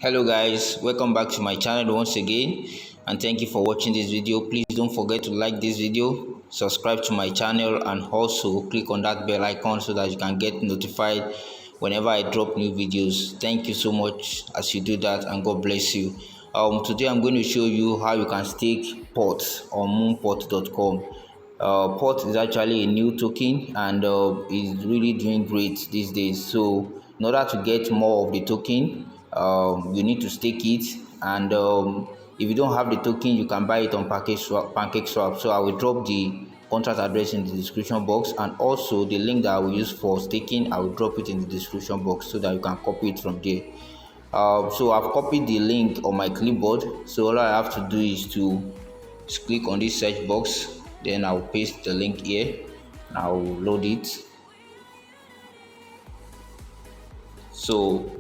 Hello guys, welcome back to my channel once again, and thank you for watching this video. Please don't forget to like this video, subscribe to my channel, and also click on that bell icon so that you can get notified whenever I drop new videos. Thank you so much as you do that, and God bless you. Today I'm going to show you how you can stake POTS on MOONPOTDOTCOM. POT is actually a new token, and is really doing great these days. So in order to get more of the token, you need to stake it, and if you don't have the token, you can buy it on Pancake Swap. So I will drop the contract address in the description box, and also the link that I will use for staking, I will drop it in the description box so that you can copy it from there. So I've copied the link on my clipboard, so all I have to do is to click on this search box, then I'll paste the link here and I'll load it. So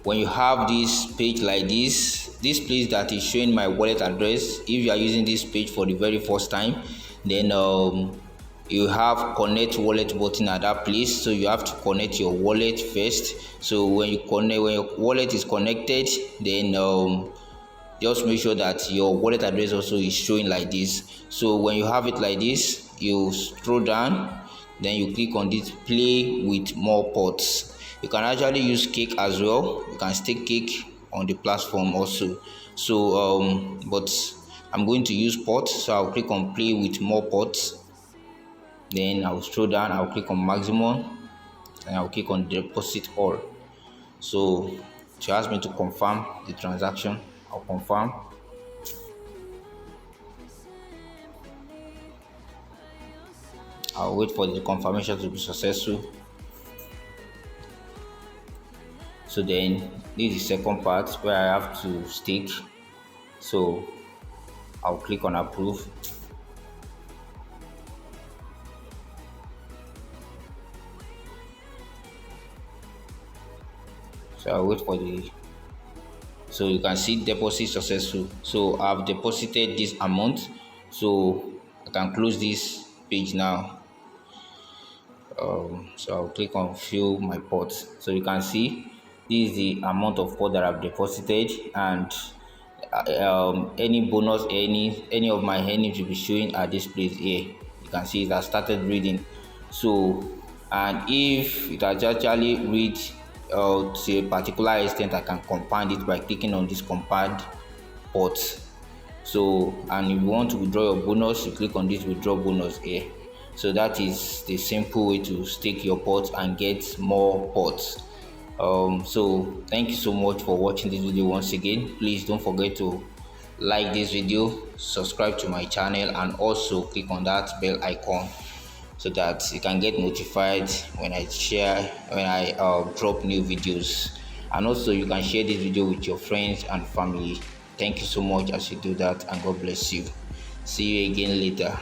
when you have this page like this place that is showing my wallet address, if you are using this page for the very first time, then you have connect wallet button at that place. So you have to connect your wallet first. So when your wallet is connected, then just make sure that your wallet address also is showing like this. So when you have it like this, you scroll down, then you click on this play with more pots. You can actually use cake as well. You can stake cake on the platform also. So but I'm going to use pots, so I'll click on play with more pots, then I'll scroll down, I'll click on maximum, and I'll click on deposit all. So she asked me to confirm the transaction. I'll confirm. I'll wait for the confirmation to be successful. So then this is the second part where I have to stake. So I'll click on approve. So I'll wait for the, so you can see deposit successful. So I've deposited this amount, so I can close this page now. So I'll click on fill my pots. So you can see this is the amount of pot that I've deposited, and any bonus, any of my earnings will be showing at this place here. You can see it has started reading. So, and if it has actually read to a particular extent, I can compound it by clicking on this compound pot. So, and if you want to withdraw your bonus, you click on this withdraw bonus here. So that is the simple way to stake your pots and get more pots. So thank you so much for watching this video once again. Please don't forget to like this video, subscribe to my channel, and also click on that bell icon so that you can get notified when I drop new videos. And also you can share this video with your friends and family. Thank you so much as you do that, and God bless you. See you again later.